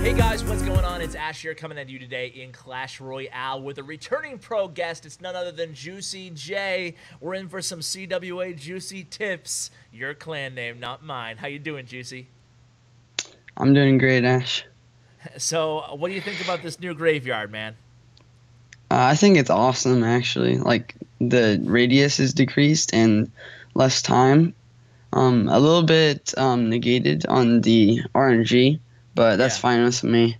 Hey guys, what's going on? It's Ash here coming at you today in Clash Royale with a returning pro guest. It's none other than JuicyJ. We're in for some CWA Juicy tips. Your clan name, not mine. How you doing, Juicy? I'm doing great, Ash. So, what do you think about this new graveyard, man? I think it's awesome, actually. Like, the radius is decreased and less time. A little bit negated on the RNG, but that's Yeah. fine with me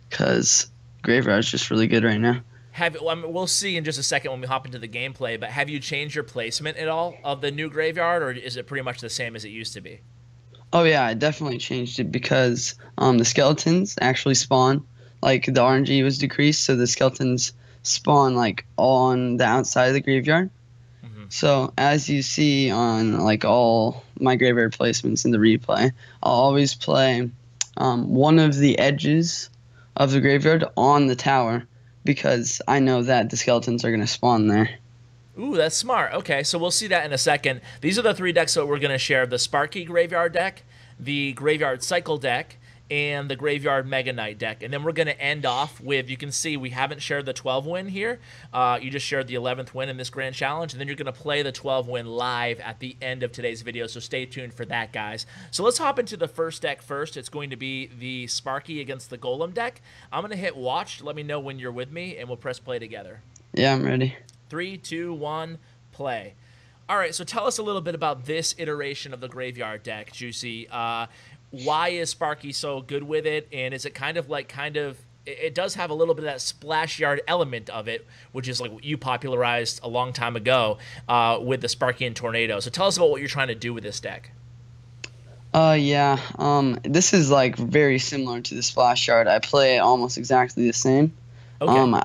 because Graveyard's just really good right now. We'll see in just a second when we hop into the gameplay, but have you changed your placement at all of the new graveyard, or is it pretty much the same as it used to be? Oh, yeah, I definitely changed it because the skeletons actually spawn. Like, the RNG was decreased, so the skeletons spawn, like, on the outside of the graveyard. Hmm. So as you see on like all my graveyard placements in the replay, I'll always play one of the edges of the graveyard on the tower because I know that the skeletons are going to spawn there. Ooh, that's smart. Okay, so we'll see that in a second. These are the three decks that we're going to share: the Sparky Graveyard deck, the Graveyard Cycle deck, and the Graveyard Mega Knight deck. And then we're going to end off with, you can see we haven't shared the 12 win here. You just shared the 11th win in this grand challenge, and then you're going to play the 12 win live at the end of today's video, so stay tuned for that, guys. So let's hop into the first deck first. It's going to be the Sparky against the Golem deck. I'm going to hit watch. Let me know when you're with me, and we'll press play together. Yeah, I'm ready. 3, 2, 1, play. All right, so tell us a little bit about this iteration of the Graveyard deck, Juicy. Why is Sparky so good with it, and is it it does have a little bit of that splash yard element of it, which is like what you popularized a long time ago with the Sparky and Tornado. So tell us about what you're trying to do with this deck. Yeah. This is like very similar to the splash yard. I play it almost exactly the same. Okay.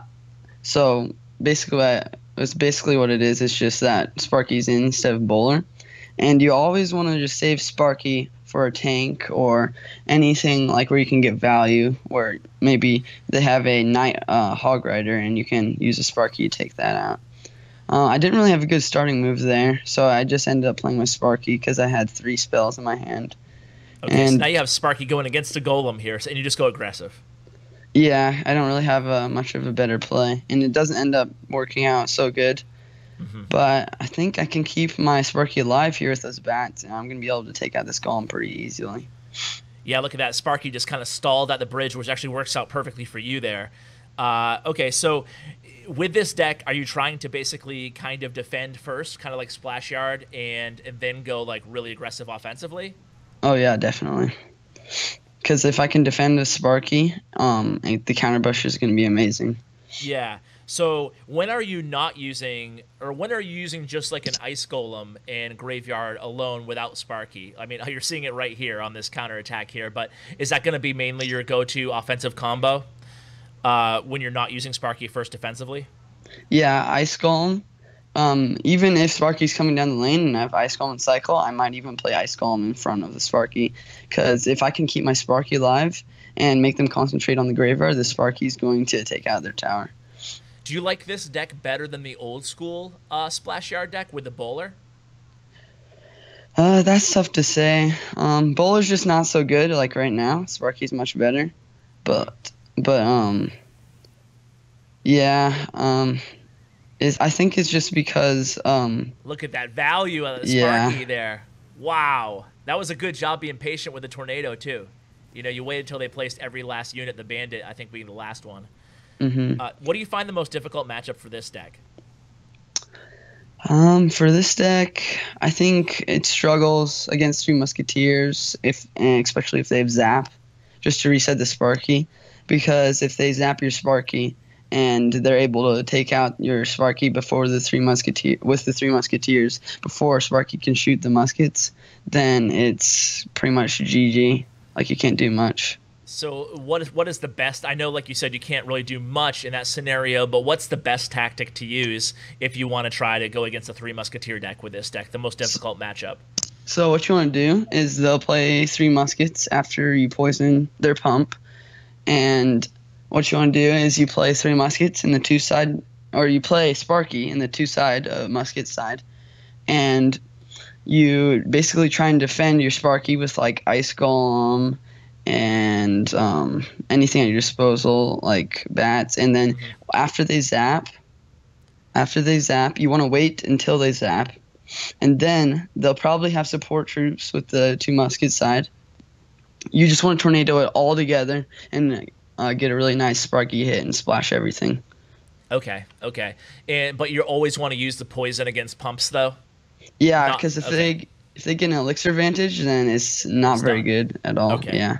So it's basically what it is. It's just that Sparky's in instead of Bowler, and you always want to just save Sparky for a tank or anything like where you can get value, where maybe they have a Knight Hog Rider and you can use a Sparky to take that out. I didn't really have a good starting move there, so I just ended up playing with Sparky because I had 3 spells in my hand. Okay, so now you have Sparky going against a Golem here, and you just go aggressive. Yeah, I don't really have much of a better play, and it doesn't end up working out so good. But I think I can keep my Sparky alive here with those bats, and I'm going to be able to take out this golem pretty easily. Yeah, look at that. Sparky just kind of stalled at the bridge, which actually works out perfectly for you there. Okay, so with this deck, are you trying to basically kind of defend first, kind of like Splash Yard, and then go like really aggressive offensively? Oh, yeah, definitely. Because if I can defend a Sparky, the counter bush is going to be amazing. Yeah. So when are you not using, or when are you using just like an Ice Golem and Graveyard alone without Sparky? I mean, you're seeing it right here on this counter attack here, but is that going to be mainly your go-to offensive combo when you're not using Sparky first defensively? Yeah, Ice Golem. Even if Sparky's coming down the lane and I have Ice Golem and Cycle, I might even play Ice Golem in front of the Sparky. Because if I can keep my Sparky alive and make them concentrate on the Graveyard, the Sparky's going to take out their tower. Do you like this deck better than the old school Splash Yard deck with the Bowler? That's tough to say. Bowler's just not so good like right now. Sparky's much better. But yeah, I think it's just because Look at that value of the Sparky there. Wow. That was a good job being patient with the Tornado too. You know, you waited until they placed every last unit, the Bandit, I think, being the last one. What do you find the most difficult matchup for this deck? For this deck, I think it struggles against 3 Musketeers, especially if they have Zap, just to reset the Sparky. Because if they zap your Sparky and they're able to take out your Sparky before the 3 Musketeers before Sparky can shoot the muskets, then it's pretty much GG. Like, you can't do much. So what is the best? I know, like you said, you can't really do much in that scenario, but what's the best tactic to use if you want to try to go against a 3 Musketeer deck with this deck, the most difficult matchup? So what you want to do is they'll play 3 muskets after you poison their pump, and what you want to do is you play 3 muskets in the 2 side, or you play Sparky in the 2 side musket side, and you basically try and defend your Sparky with like Ice Golem and anything at your disposal, like bats. And then Hmm. after they zap, you want to wait until they zap, and then they'll probably have support troops with the 2 muskets side. You just want to tornado it all together and get a really nice Sparky hit and splash everything. Okay, okay. But you always want to use the poison against pumps, though. Yeah, Not because okay. if they get an elixir advantage, then it's not It's very done. good at all. Okay. Yeah.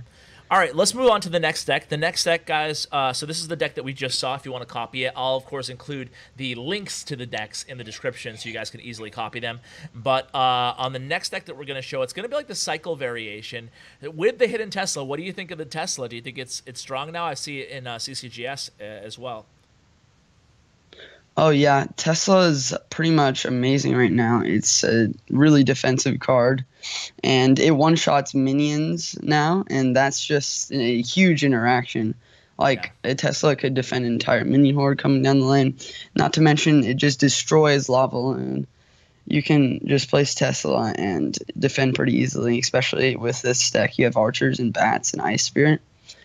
All right, let's move on to the next deck. The next deck, guys, so this is the deck that we just saw. If you want to copy it, I'll, of course, include the links to the decks in the description so you guys can easily copy them. But on the next deck that we're going to show, it's going to be like the cycle variation. With the hidden Tesla, what do you think of the Tesla? Do you think it's strong now? I see it in CCGS as well. Oh yeah, Tesla is pretty much amazing right now. It's a really defensive card, and it one-shots minions now, and that's just a huge interaction. Yeah. Like a Tesla could defend an entire minion horde coming down the lane. Not to mention, it just destroys Lava Loon. You can just place Tesla and defend pretty easily, especially with this deck. You have archers and bats and ice spirit.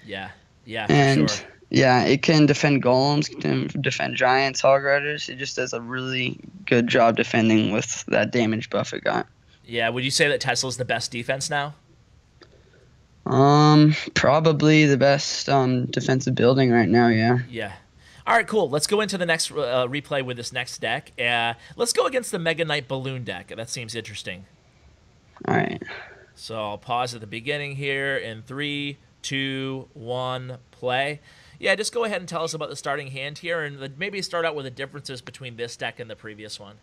Yeah. Yeah, for And sure. yeah, it can defend golems, can defend giants, hog riders. It just does a really good job defending with that damage buff it got. Yeah, would you say that Tesla's the best defense now? Probably the best defensive building right now. Yeah. Yeah. All right, cool. Let's go into the next replay with this next deck. Let's go against the Mega Knight Balloon deck. That seems interesting. All right. So I'll pause at the beginning here in 3, 2, 1, play. Yeah, just go ahead and tell us about the starting hand here, and maybe start out with the differences between this deck and the previous one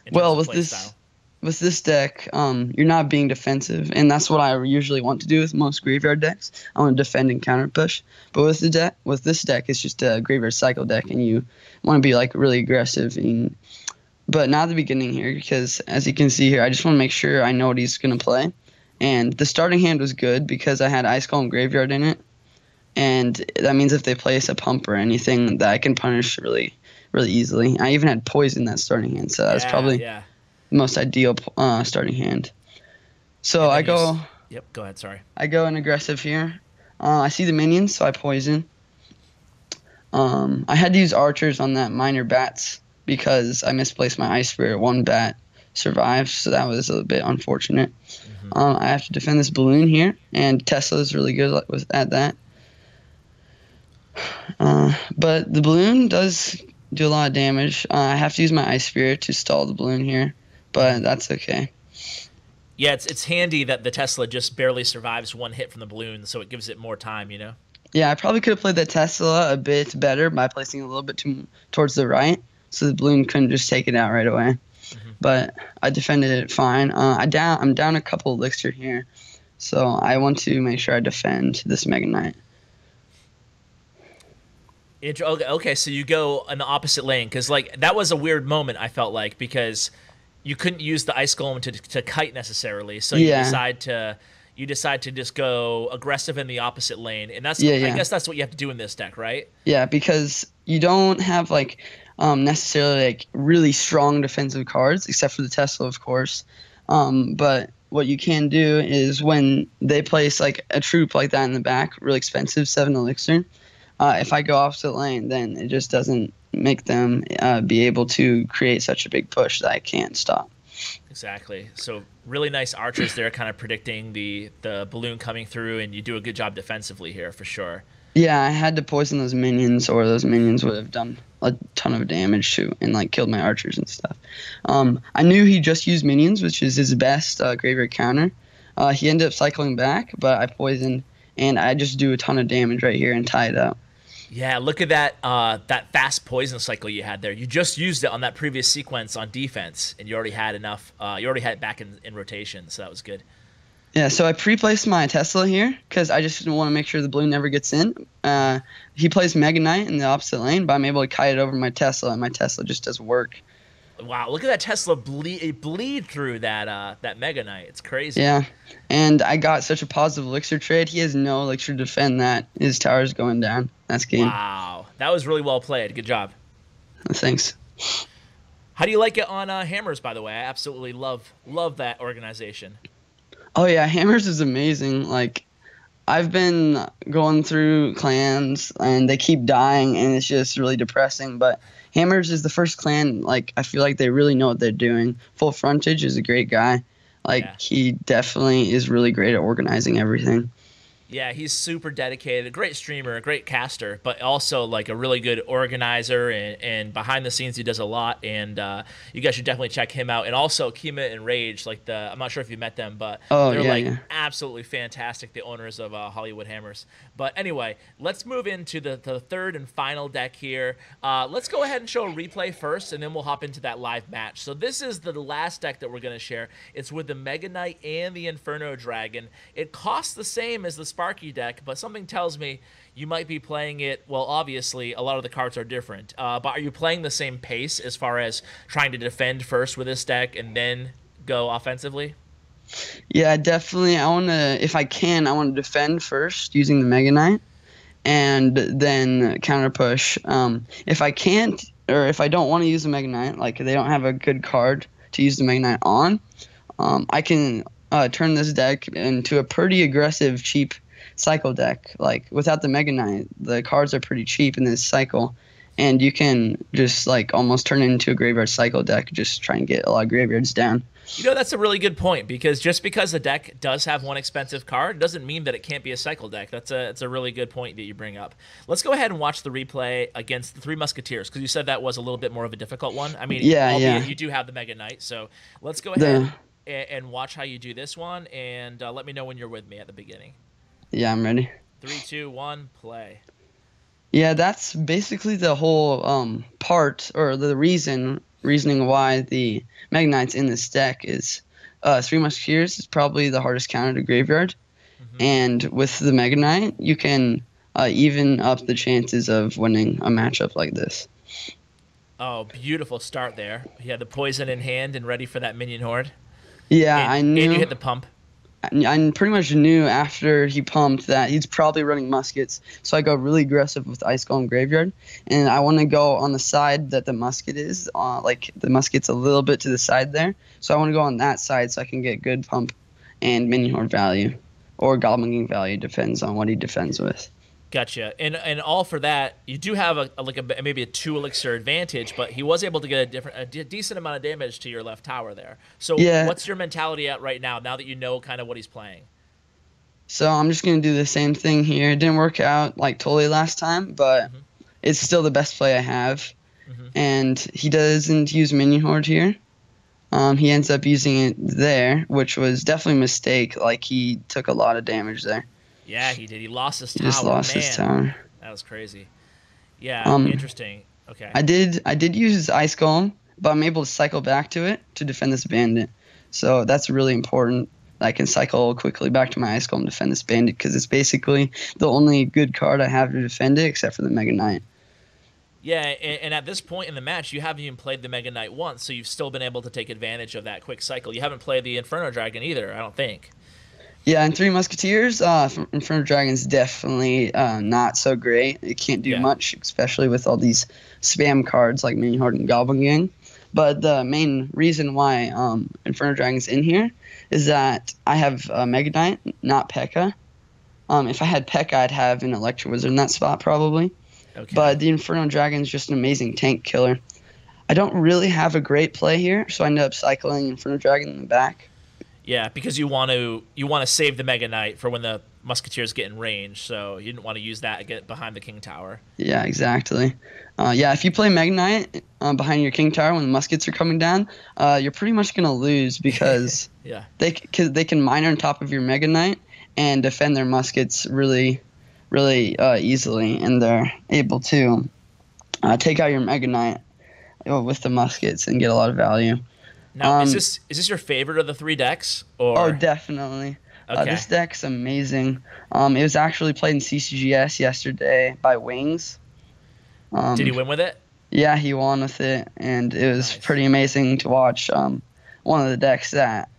in terms Well, of play style. with this deck, you're not being defensive, and that's what I usually want to do with most graveyard decks. I want to defend and counter push. But with this deck, it's just a graveyard cycle deck, and you want to be like really aggressive. But not at the beginning here, because as you can see here, I just want to make sure I know what he's gonna play. And the starting hand was good because I had Ice Golem Graveyard in it, and that means if they place a pump or anything, that I can punish really, really easily. I even had poison that starting hand, so that's Yeah, probably yeah. most ideal starting hand. So And then yep, go ahead, sorry. I go in aggressive here. I see the minions, so I poison. I had to use archers on that minor bats because I misplaced my ice spirit. One bat survived, so that was a bit unfortunate. Hmm. I have to defend this balloon here, and Tesla is really good at that. But the balloon does do a lot of damage. I have to use my ice spirit to stall the balloon here, but that's okay. Yeah, it's handy that the Tesla just barely survives one hit from the balloon, so it gives it more time, you know? Yeah, I probably could have played the Tesla a bit better by placing a little bit too towards the right, so the balloon couldn't just take it out right away. Hmm. But I defended it fine. I'm down a couple elixir here, so I want to make sure I defend this Mega Knight. Okay, so you go in the opposite lane, because like that was a weird moment, I felt like, because you couldn't use the ice golem to kite necessarily, so Yeah, you decide to just go aggressive in the opposite lane, and yeah, I yeah, guess that's what you have to do in this deck, right? yeah. Because you don't have like necessarily like really strong defensive cards, except for the Tesla, of course. But what you can do is when they place like a troop like that in the back, really expensive 7 elixir. If I go opposite lane, then it just doesn't make them be able to create such a big push that I can't stop. Exactly. So really nice archers there, kind of predicting the balloon coming through, and you do a good job defensively here for sure. Yeah, I had to poison those minions, or those minions would have done a ton of damage to and like killed my archers and stuff. I knew he just used minions, which is his best graveyard counter. He ended up cycling back, but I poisoned, and I just do a ton of damage right here and tie it up. Yeah, look at that fast poison cycle you had there. You just used it on that previous sequence on defense, and you already had enough. You already had it back in rotation, so that was good. Yeah, so I pre-placed my Tesla here because I just want to make sure the balloon never gets in. He plays Mega Knight in the opposite lane, but I'm able to kite it over my Tesla, and my Tesla just does work. Wow, look at that Tesla bleed through that Mega Knight. It's crazy. Yeah, and I got such a positive elixir trade. He has no elixir to defend that. His tower's going down. That's game. Wow, that was really well played. Good job. Thanks. How do you like it on Hammers, by the way? I absolutely love that organization. Oh yeah, Hammers is amazing. Like I've been going through clans and they keep dying and it's just really depressing. But Hammers is the first clan. Like I feel like they really know what they're doing. Full Frontage is a great guy. Like he definitely is really great at organizing everything. Yeah, he's super dedicated, a great streamer, a great caster, but also like a really good organizer and behind the scenes he does a lot. And you guys should definitely check him out. And also Kima and Rage, like I'm not sure if you met them, but they're absolutely fantastic, the owners of Hollywood Hammers. But anyway, let's move into the third and final deck here. Let's go ahead and show a replay first, and then we'll hop into that live match. So this is the last deck that we're going to share. It's with the Mega Knight and the Inferno Dragon. It costs the same as the Sparky deck, but something tells me you might be playing it, well, obviously a lot of the cards are different, but are you playing the same pace as far as trying to defend first with this deck and then go offensively? Yeah, definitely. If I can, I want to defend first using the Mega Knight and then counter push. If I can't, or if I don't want to use the Mega Knight, like they don't have a good card to use the Mega Knight on, I can turn this deck into a pretty aggressive, cheap cycle deck. Like without the Mega Knight, the cards are pretty cheap in this cycle, and you can just like almost turn it into a graveyard cycle deck. Just try and get a lot of graveyards down. You know, that's a really good point, because just because the deck does have one expensive card doesn't mean that it can't be a cycle deck. That's a really good point that you bring up. Let's go ahead and watch the replay against the Three Musketeers, because you said that was a little bit more of a difficult one. I mean, albeit you do have the Mega Knight, so let's go ahead and watch how you do this one, and let me know when you're with me at the beginning. Yeah, I'm ready. 3, 2, 1, play. Yeah, that's basically the whole part, or the reasoning why the Mega Knight's in this deck is Three Musketeers is probably the hardest counter to graveyard. And with the Mega Knight, you can even up the chances of winning a matchup like this. Oh, beautiful start there. He had the poison in hand and ready for that minion horde. Yeah, I knew. And you hit the pump. I pretty much knew after he pumped that he's probably running muskets, so I go really aggressive with Ice Golem Graveyard, and I want to go on the side that the musket is, like the musket's a little bit to the side there, so I want to go on that side so I can get good pump and minion horde value, or Goblin King value, depends on what he defends with. Gotcha. And all for that, you do have maybe a 2 elixir advantage, but he was able to get a decent amount of damage to your left tower there. So what's your mentality at right now that you know kind of what he's playing? So I'm just going to do the same thing here. It didn't work out like totally last time, but it's still the best play I have. And he doesn't use minion horde here. He ends up using it there, which was definitely a mistake. Like he took a lot of damage there. Yeah, he did. He lost his tower. He just lost his tower. That was crazy. Yeah, interesting. Okay. I did use Ice Golem, but I'm able to cycle back to it to defend this bandit. So that's really important. I can cycle quickly back to my Ice Golem to defend this bandit, because it's basically the only good card I have to defend it, except for the Mega Knight. Yeah, and at this point in the match, you haven't even played the Mega Knight once, so you've still been able to take advantage of that quick cycle. You haven't played the Inferno Dragon either, I don't think. Yeah, and Three Musketeers, Inferno Dragon's definitely not so great. It can't do much, especially with all these spam cards like Minion Horde and Goblin Gang. But the main reason why Inferno Dragon's in here is that I have Mega Knight, not P.E.K.K.A. If I had P.E.K.K.A, I'd have an Electro Wizard in that spot probably. Okay. But the Inferno Dragon is just an amazing tank killer. I don't really have a great play here, so I ended up cycling Inferno Dragon in the back. Yeah, because you want to save the Mega Knight for when the Musketeers get in range, so you didn't want to use that to get behind the King Tower. Yeah, exactly. Yeah, if you play Mega Knight behind your King Tower when the muskets are coming down, you're pretty much gonna lose, because they can mine on top of your Mega Knight and defend their muskets really easily, and they're able to take out your Mega Knight with the muskets and get a lot of value. Now, is this your favorite of the 3 decks? Or? Oh, definitely. Okay. This deck's amazing. It was actually played in CCGS yesterday by Wings. Did he win with it? Yeah, he won with it, and it was pretty amazing to watch. One of the decks that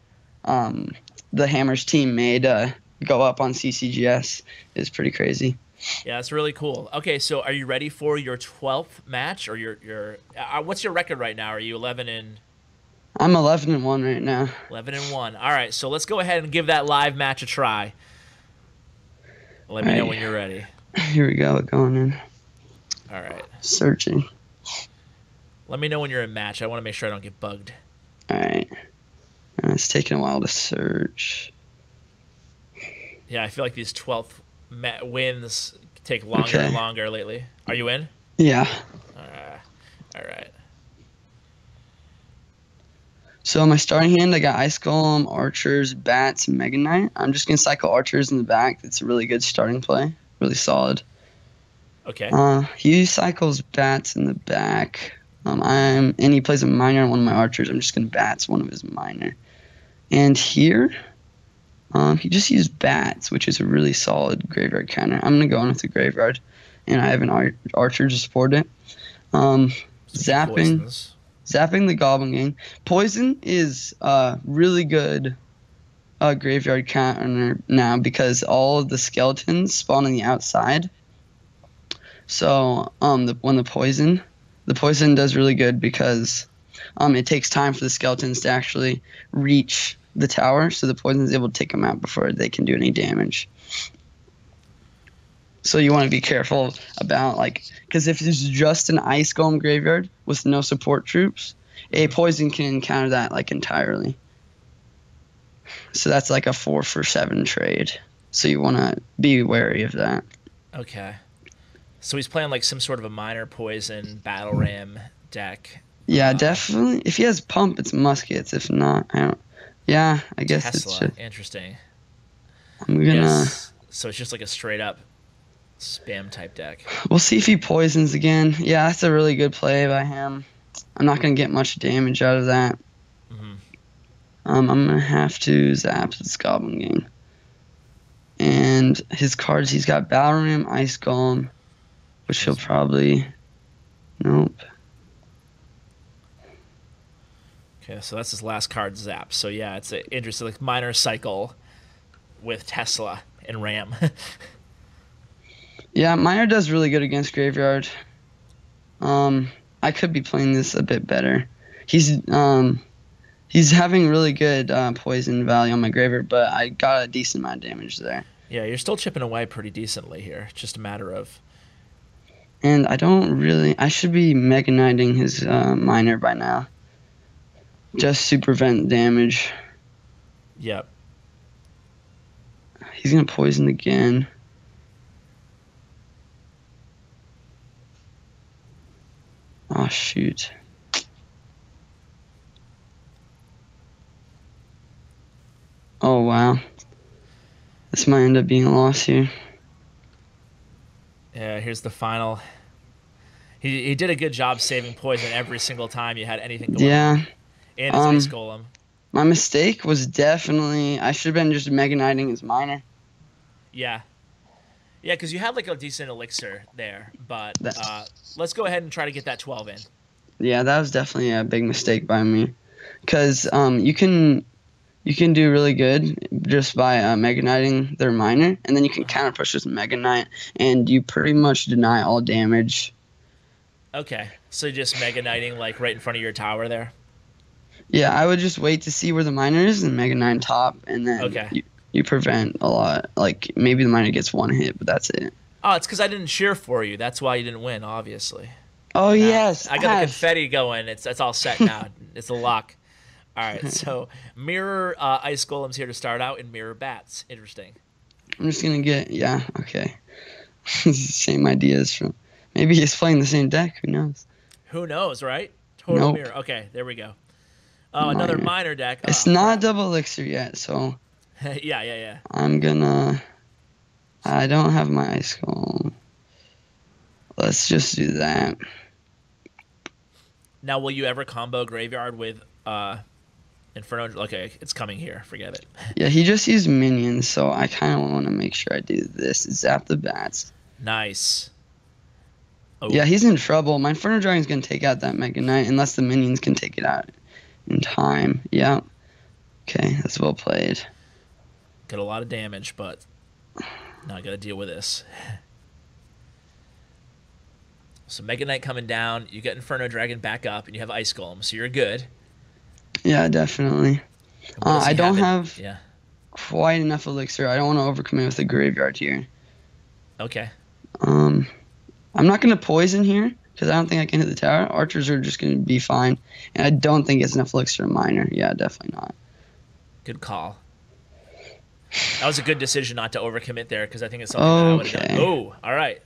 the Hammers team made go up on CCGS is pretty crazy. Yeah, that's really cool. Okay, so are you ready for your 12th match, or your what's your record right now? Are you 11 and? I'm 11-1 right now. 11-1. All right, so let's go ahead and give that live match a try. Let me know when you're ready. Here we go, going in. All right. Searching. Let me know when you're in match. I want to make sure I don't get bugged. All right. It's taking a while to search. Yeah, I feel like these 12th wins take longer and longer lately. Are you in? Yeah. All right. So my starting hand, I got Ice Golem, Archers, Bats, and Mega Knight. I'm just gonna cycle Archers in the back. That's a really good starting play. Really solid. Okay. He cycles Bats in the back. And he plays a Miner on one of my Archers. I'm just gonna Bats one of his Miner. And here, he just used Bats, which is a really solid graveyard counter. I'm gonna go in with the graveyard, and I have an Archer to support it. Zapping the Goblin Gang. Poison is really good graveyard counter now because all of the skeletons spawn on the outside. So when the poison does really good because it takes time for the skeletons to actually reach the tower, so the poison is able to take them out before they can do any damage. So you want to be careful about, because if it's just an Ice Golem graveyard with no support troops, a poison can counter that, entirely. So that's like a 4-for-7 trade. So you want to be wary of that. Okay. So he's playing, some sort of a Miner Poison Battle Ram deck. Yeah, definitely. If he has Pump, it's Muskets. If not, I don't... Yeah, I guess Tesla. it's just... Interesting. I'm gonna... Yes. So it's just like a straight-up spam type deck. We'll see if he poisons again. Yeah, that's a really good play by him. I'm not going to get much damage out of that. Mm-hmm. I'm going to have to zap this Goblin Gang. And his cards, he's got Battle Ram, Ice Golem, which he'll probably... Nope. Okay, so that's his last card, Zap. So yeah, it's an interesting Miner cycle with Tesla and Ram. Yeah, Miner does really good against Graveyard. I could be playing this a bit better. He's having really good poison value on my Graveyard, but I got a decent amount of damage there. Yeah, you're still chipping away pretty decently here. It's just a matter of... And I should be Mega Knighting his Miner by now. Just to prevent damage. Yep. He's going to poison again. Oh, shoot. Oh, wow. This might end up being a loss here. Yeah, here's the final. He did a good job saving poison every single time you had anything going on. And his Ice Golem. My mistake was definitely... I should have been just Mega Knighting his Miner. Yeah. Yeah, because you had a decent elixir there, but let's go ahead and try to get that 12 in. Yeah, that was definitely a big mistake by me, because you can do really good just by Mega Knighting their Miner, and then you can counter push with Mega Knight, and you pretty much deny all damage. Okay, so just Mega Knighting right in front of your tower there. Yeah, I would just wait to see where the Miner is and Mega Knight top, and then you prevent a lot. Maybe the Miner gets one hit, but that's it. Oh, it's because I didn't cheer for you. That's why you didn't win, obviously. Oh, yes. I got the confetti going. It's all set now. It's a lock. All right, so Mirror Ice Golems here to start out, and Mirror Bats. Interesting. I'm just going to get... Yeah, okay. Same ideas from... Maybe he's playing the same deck. Who knows? Who knows, right? Total Mirror. Okay, there we go. Oh, another Miner deck. It's not double elixir yet, so... Yeah. I'm gonna... I don't have my Ice Golem. Let's just do that. Now, will you ever combo Graveyard with Inferno? Okay, it's coming here. Forget it. Yeah, he just used minions, so I kind of want to make sure I do this. Zap the Bats. Nice. Oh. Yeah, he's in trouble. My Inferno Dragon's gonna take out that Mega Knight unless the minions can take it out in time. Yeah. Okay, that's well played. Got a lot of damage, but now I got to deal with this. So Mega Knight coming down, you get Inferno Dragon back up, and you have Ice Golem, so you're good. Yeah, definitely. I don't have quite enough elixir. I don't want to overcommit with the Graveyard here. Okay. I'm not going to poison here because I don't think I can hit the tower. Archers are just going to be fine. And I don't think it's enough elixir miner. Yeah, definitely not. Good call. That was a good decision not to overcommit there because I think it's something that I would have done. Oh, all right.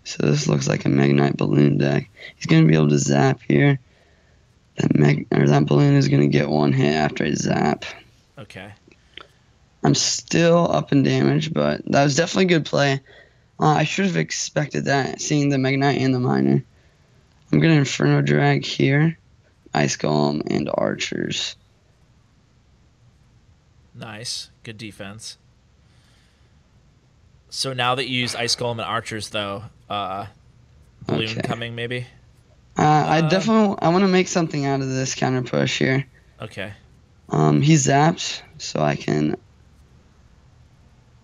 So this looks like a Magnite balloon deck. He's going to be able to zap here. That balloon is going to get one hit after I zap. Okay. I'm still up in damage, but that was definitely a good play. I should have expected that, seeing the Magnite and the Miner. I'm going to Inferno Drag here. Ice Golem and Archers. Nice. Good defense. So now that you use Ice Golem and Archers, though, balloon coming maybe? I want to make something out of this counter push here. Okay. He zaps, so I can...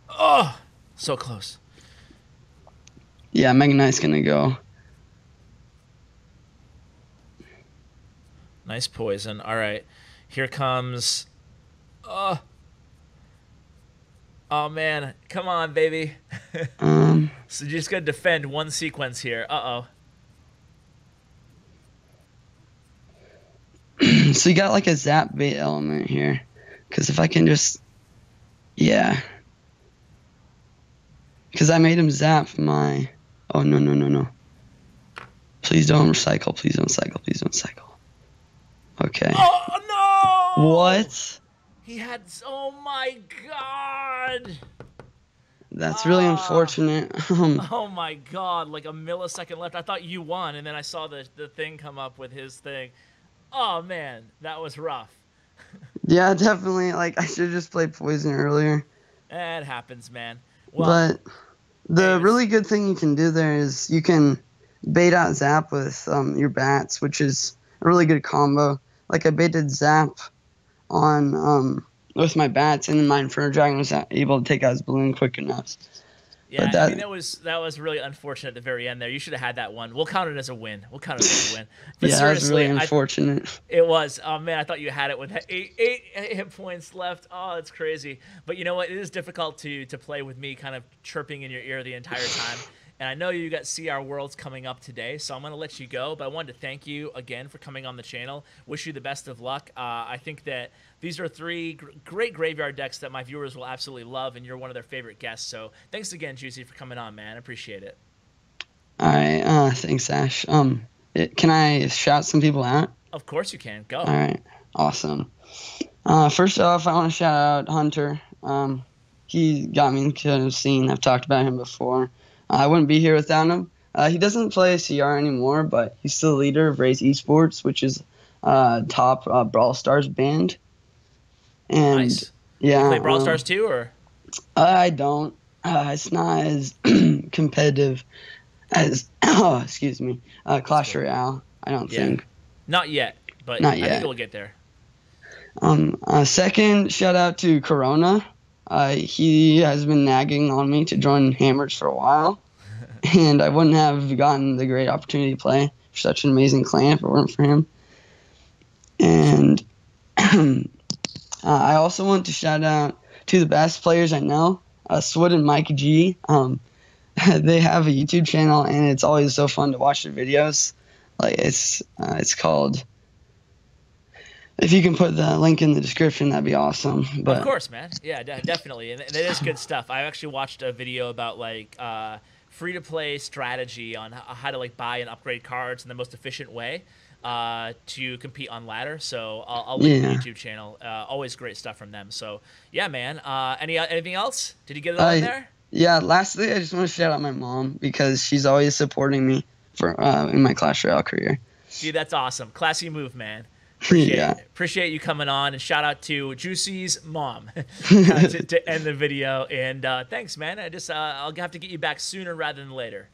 Oh! So close. Yeah, Mega Knight's going to go. Nice poison. All right. Here comes... Oh, man. Come on, baby. So you're just going to defend one sequence here. Uh-oh. So you got like a zap bait element here. Because if I can just... Yeah. Because I made him zap my... Oh, no. Please don't recycle. Please don't cycle. Please don't cycle. Okay. Oh, no! What? He had... Oh, my God! That's really unfortunate. Oh, my God. Like a millisecond left. I thought you won, and then I saw the thing come up with his thing. Oh, man. That was rough. Yeah, definitely. Like, I should have just played poison earlier. It happens, man. Well, but the really good thing you can do there is you can bait out zap with your bats, which is a really good combo. Like I baited zap on with my bats, and then my Inferno Dragon was able to take out his balloon quick enough. Yeah, I mean that was really unfortunate at the very end there. You should have had that one. We'll count it as a win. But yeah, seriously, that was really unfortunate. It was. Oh man, I thought you had it with eight hit points left. Oh, it's crazy. But you know what? It is difficult to play with me kind of chirping in your ear the entire time. And I know you got CR Worlds coming up today, so I'm going to let you go. But I wanted to thank you again for coming on the channel. Wish you the best of luck. I think that these are three great graveyard decks that my viewers will absolutely love, and you're one of their favorite guests. So thanks again, Juicy, for coming on, man. I appreciate it. All right. Thanks, Ash. Can I shout some people out? Of course you can. Go. All right. Awesome. First off, I want to shout out Hunter. He got me into the scene. I've talked about him before. I wouldn't be here without him. He doesn't play CR anymore, but he's still the leader of Raze Esports, which is top Brawl Stars band. And nice. Yeah, you play Brawl Stars too, or? I don't. It's not as competitive as Clash Royale. I don't think. Not yet, but not yet. I think we'll get there. Second, shout out to Corona. He has been nagging on me to join Hammers for a while, and I wouldn't have gotten the great opportunity to play for such an amazing clan if it weren't for him. And I also want to shout out to the best players I know, Swood and Mike G. They have a YouTube channel, and it's always so fun to watch their videos. Like it's called... If you can put the link in the description, that'd be awesome. But of course, man. Yeah, definitely. And it is good stuff. I actually watched a video about like free-to-play strategy on how to like buy and upgrade cards in the most efficient way to compete on ladder. So I'll link the YouTube channel. Always great stuff from them. So yeah, man. Anything else? Did you get it all in there? Yeah. Lastly, I just want to shout out my mom because she's always supporting me for in my Clash Royale career. Dude, that's awesome. Classy move, man. Appreciate you coming on, and shout out to Juicy's mom to end the video. And thanks, man. I'll have to get you back sooner rather than later.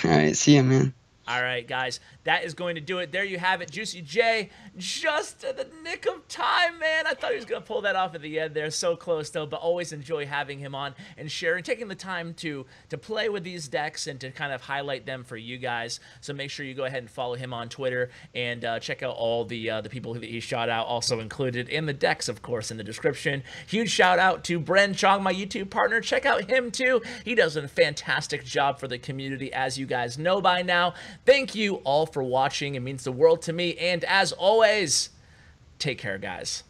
All right, see ya, man. All right, guys, that is going to do it. There you have it. Juicy J, just in the nick of time, man. I thought he was going to pull that off at the end there. So close, though, but always enjoy having him on and sharing, taking the time to play with these decks and to kind of highlight them for you guys. So make sure you go ahead and follow him on Twitter and check out all the people that he shot out, also included in the decks, of course, in the description. Huge shout out to Bren Chong, my YouTube partner. Check out him, too. He does a fantastic job for the community, as you guys know by now. Thank you all for watching. It means the world to me. And as always, take care, guys.